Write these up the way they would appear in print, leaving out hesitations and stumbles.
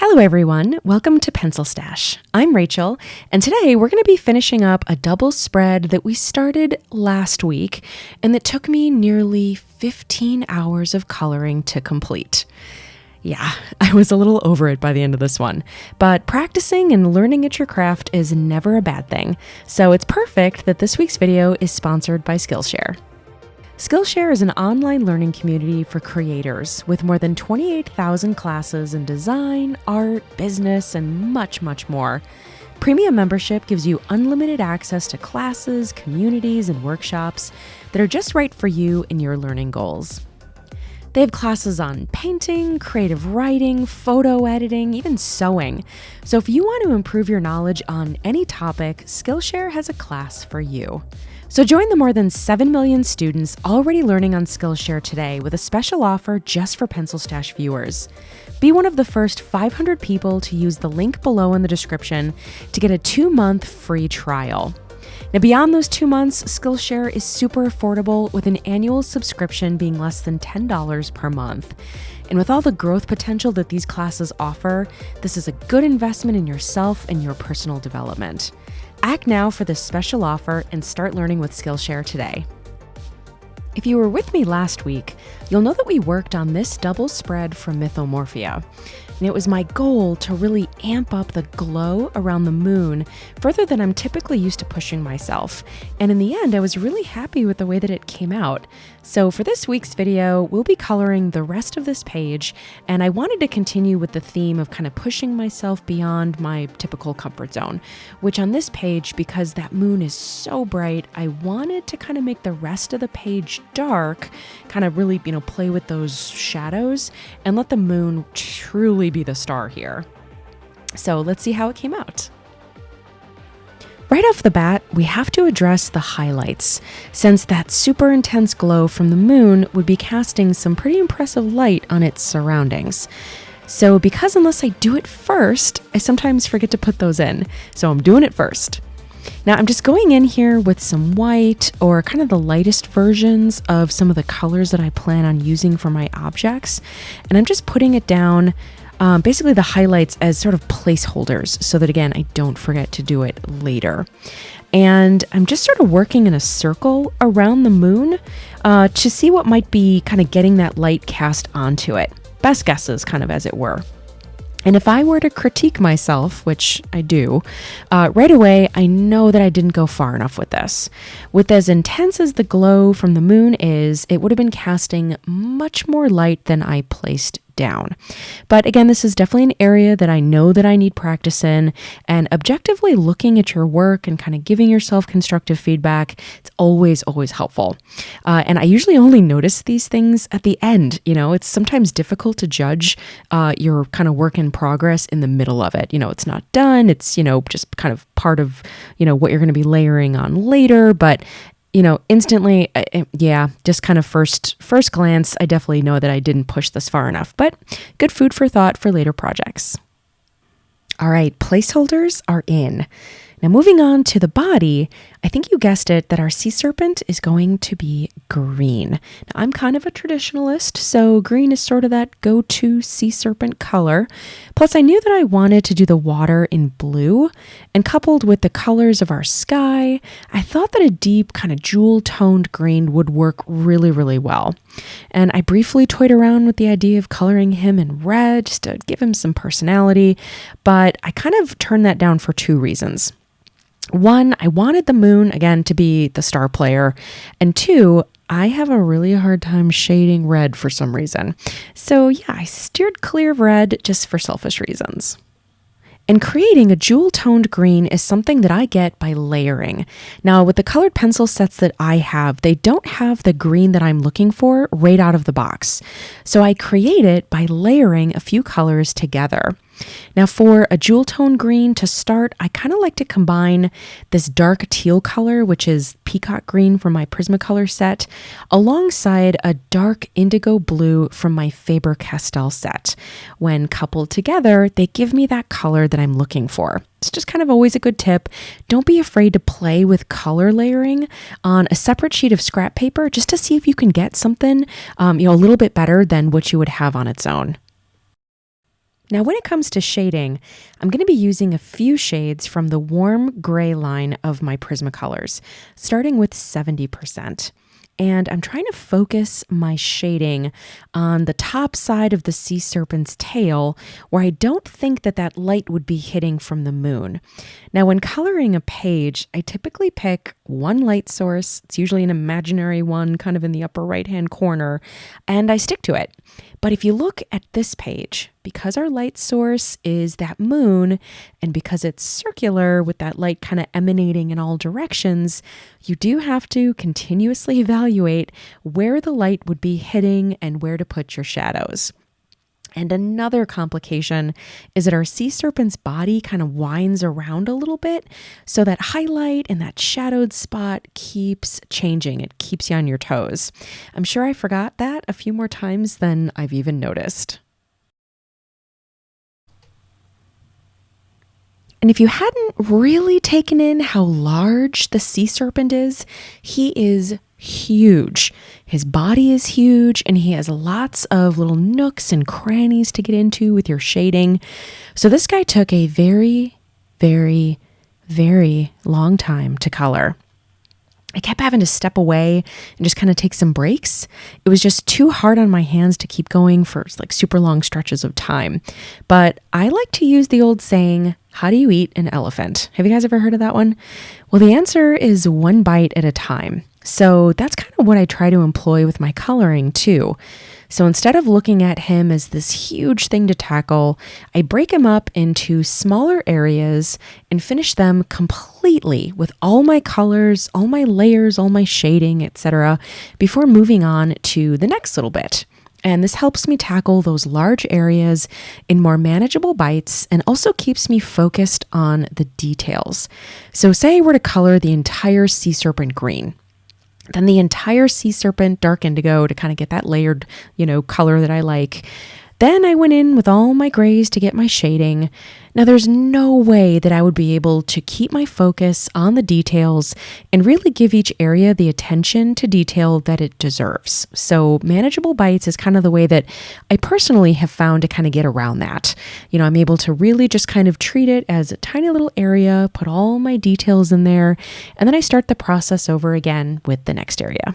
Hello everyone, welcome to PencilStash. I'm Rachel, and today we're going to be finishing up a double spread that we started last week and that took me nearly 15 hours of coloring to complete. Yeah, I was a little over it by the end of this one, but practicing and learning at your craft is never a bad thing, so it's perfect that this week's video is sponsored by Skillshare. Skillshare is an online learning community for creators with more than 28,000 classes in design, art, business, and much, much more. Premium membership gives you unlimited access to classes, communities, and workshops that are just right for you and your learning goals. They have classes on painting, creative writing, photo editing, even sewing. So if you want to improve your knowledge on any topic, Skillshare has a class for you. So join the more than 7 million students already learning on Skillshare today with a special offer just for PencilStash viewers. Be one of the first 500 people to use the link below in the description to get a 2-month free trial. Now, beyond those 2 months, Skillshare is super affordable with an annual subscription being less than $10 per month. And with all the growth potential that these classes offer, this is a good investment in yourself and your personal development. Act now for this special offer and start learning with Skillshare today. If you were with me last week, you'll know that we worked on this double spread from Mythomorphia. And it was my goal to really amp up the glow around the moon further than I'm typically used to pushing myself. And in the end, I was really happy with the way that it came out. So for this week's video, we'll be coloring the rest of this page, and I wanted to continue with the theme of kind of pushing myself beyond my typical comfort zone, which on this page, because that moon is so bright, I wanted to kind of make the rest of the page dark, kind of really, play with those shadows and let the moon truly be the star here. So let's see how it came out. Right off the bat, we have to address the highlights, since that super intense glow from the moon would be casting some pretty impressive light on its surroundings. So because unless I do it first, I sometimes forget to put those in. So I'm doing it first. Now I'm just going in here with some white or kind of the lightest versions of some of the colors that I plan on using for my objects. And I'm just putting it down, basically the highlights as sort of placeholders so that, again, I don't forget to do it later. And I'm just sort of working in a circle around the moon to see what might be kind of getting that light cast onto it. Best guesses, kind of, as it were. And if I were to critique myself, which I do, right away, I know that I didn't go far enough with this. With as intense as the glow from the moon is, it would have been casting much more light than I placed down. But again, this is definitely an area that I know that I need practice in, and objectively looking at your work and kind of giving yourself constructive feedback, it's always helpful. And I usually only notice these things at the end. It's sometimes difficult to judge your kind of work in progress in the middle of it. It's not done. It's, just kind of part of, what you're going to be layering on later. But instantly, just kind of first glance, I definitely know that I didn't push this far enough, but good food for thought for later projects. All right, placeholders are in. Now moving on to the body, I think you guessed it that our sea serpent is going to be green. Now, I'm kind of a traditionalist, so green is sort of that go-to sea serpent color. Plus I knew that I wanted to do the water in blue, and coupled with the colors of our sky, I thought that a deep kind of jewel-toned green would work really, really well. And I briefly toyed around with the idea of coloring him in red just to give him some personality, but I kind of turned that down for 2 reasons. 1, I wanted the moon, again, to be the star player. And 2, I have a really hard time shading red for some reason. So yeah, I steered clear of red just for selfish reasons. And creating a jewel-toned green is something that I get by layering. Now, with the colored pencil sets that I have, they don't have the green that I'm looking for right out of the box. So I create it by layering a few colors together. Now for a jewel tone green to start, I kind of like to combine this dark teal color, which is peacock green from my Prismacolor set, alongside a dark indigo blue from my Faber-Castell set. When coupled together, they give me that color that I'm looking for. It's just kind of always a good tip. Don't be afraid to play with color layering on a separate sheet of scrap paper just to see if you can get something, a little bit better than what you would have on its own. Now, when it comes to shading, I'm going to be using a few shades from the warm gray line of my Prismacolors, starting with 70%. And I'm trying to focus my shading on the top side of the sea serpent's tail, where I don't think that light would be hitting from the moon. Now, when coloring a page, I typically pick one light source. It's usually an imaginary one kind of in the upper right-hand corner, and I stick to it. But if you look at this page, because our light source is that moon, and because it's circular with that light kind of emanating in all directions, you do have to continuously evaluate where the light would be hitting and where to put your shadows. And another complication is that our sea serpent's body kind of winds around a little bit, so that highlight and that shadowed spot keeps changing. It keeps you on your toes. I'm sure I forgot that a few more times than I've even noticed. And if you hadn't really taken in how large the sea serpent is, he is huge. His body is huge, and he has lots of little nooks and crannies to get into with your shading. So this guy took a very, very, very long time to color. I kept having to step away and just kind of take some breaks. It was just too hard on my hands to keep going for like super long stretches of time. But I like to use the old saying, how do you eat an elephant? Have you guys ever heard of that one? Well, the answer is one bite at a time. So that's kind of what I try to employ with my coloring too. So instead of looking at him as this huge thing to tackle, I break him up into smaller areas and finish them completely with all my colors, all my layers, all my shading, etc., before moving on to the next little bit. And this helps me tackle those large areas in more manageable bites and also keeps me focused on the details. So say I were to color the entire sea serpent green. Then the entire sea serpent dark indigo to kind of get that layered, color that I like. Then I went in with all my grays to get my shading. Now there's no way that I would be able to keep my focus on the details and really give each area the attention to detail that it deserves. So manageable bites is kind of the way that I personally have found to kind of get around that. I'm able to really just kind of treat it as a tiny little area, put all my details in there, and then I start the process over again with the next area.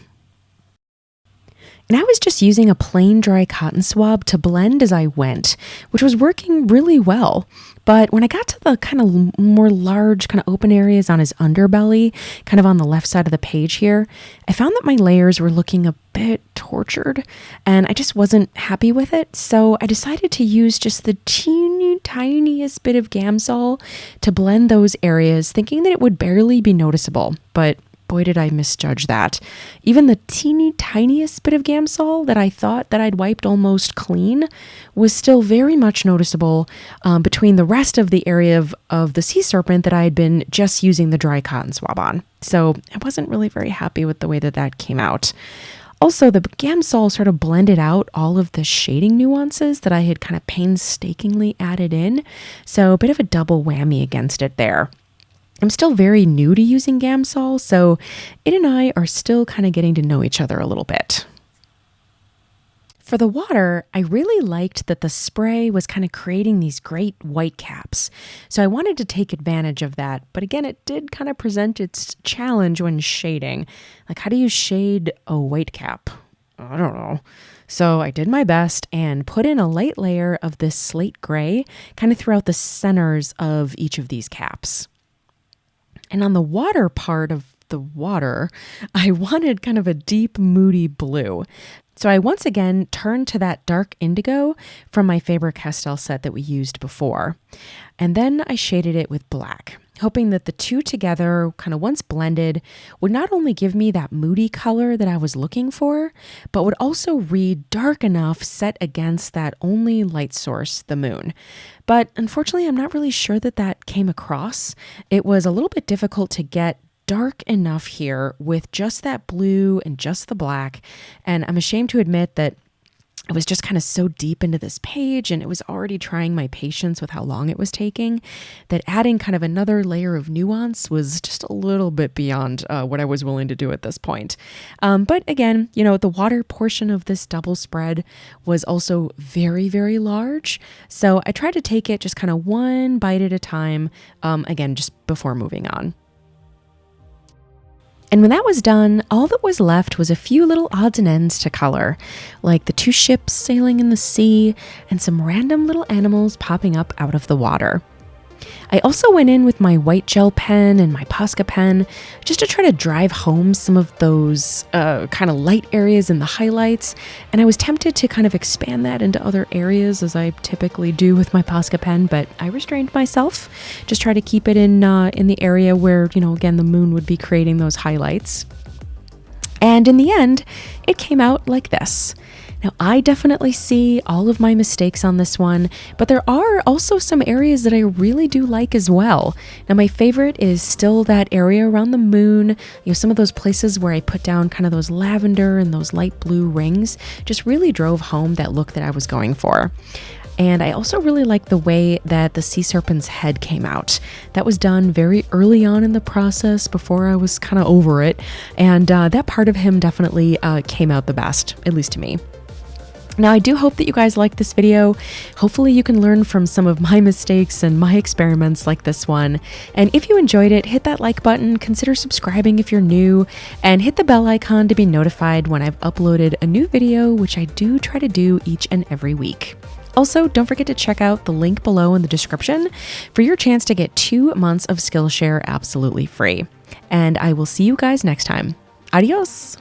And I was just using a plain dry cotton swab to blend as I went, which was working really well. But when I got to the kind of more large kind of open areas on his underbelly, kind of on the left side of the page here, I found that my layers were looking a bit tortured and I just wasn't happy with it. So I decided to use just the teeny tiniest bit of Gamsol to blend those areas, thinking that it would barely be noticeable. But boy, did I misjudge that. Even the teeny tiniest bit of Gamsol that I thought that I'd wiped almost clean was still very much noticeable between the rest of the area of the sea serpent that I had been just using the dry cotton swab on. So I wasn't really very happy with the way that came out. Also, the Gamsol sort of blended out all of the shading nuances that I had kind of painstakingly added in. So a bit of a double whammy against it there. I'm still very new to using Gamsol, so it and I are still kind of getting to know each other a little bit. For the water, I really liked that the spray was kind of creating these great white caps. So I wanted to take advantage of that. But again, it did kind of present its challenge when shading. Like, how do you shade a white cap? I don't know. So I did my best and put in a light layer of this slate gray kind of throughout the centers of each of these caps. And on the water part of the water, I wanted kind of a deep, moody blue. So I once again turned to that dark indigo from my Faber-Castell set that we used before. And then I shaded it with black, hoping that the two together, kind of once blended, would not only give me that moody color that I was looking for, but would also read dark enough set against that only light source, the moon. But unfortunately, I'm not really sure that came across. It was a little bit difficult to get dark enough here with just that blue and just the black. And I'm ashamed to admit that I was just kind of so deep into this page, and it was already trying my patience with how long it was taking, that adding kind of another layer of nuance was just a little bit beyond what I was willing to do at this point. But again, the water portion of this double spread was also very, very large. So I tried to take it just kind of one bite at a time, again, just before moving on. And when that was done, all that was left was a few little odds and ends to color, like the two ships sailing in the sea and some random little animals popping up out of the water. I also went in with my white gel pen and my Posca pen just to try to drive home some of those kind of light areas in the highlights. And I was tempted to kind of expand that into other areas, as I typically do with my Posca pen, but I restrained myself. Just try to keep it in the area where, again, the moon would be creating those highlights. And in the end, it came out like this. Now, I definitely see all of my mistakes on this one, but there are also some areas that I really do like as well. Now, my favorite is still that area around the moon. Some of those places where I put down kind of those lavender and those light blue rings just really drove home that look that I was going for. And I also really like the way that the sea serpent's head came out. That was done very early on in the process before I was kind of over it. And that part of him definitely came out the best, at least to me. Now, I do hope that you guys like this video. Hopefully you can learn from some of my mistakes and my experiments like this one. And if you enjoyed it, hit that like button, consider subscribing if you're new, and hit the bell icon to be notified when I've uploaded a new video, which I do try to do each and every week. Also, don't forget to check out the link below in the description for your chance to get 2 months of Skillshare absolutely free. And I will see you guys next time. Adios!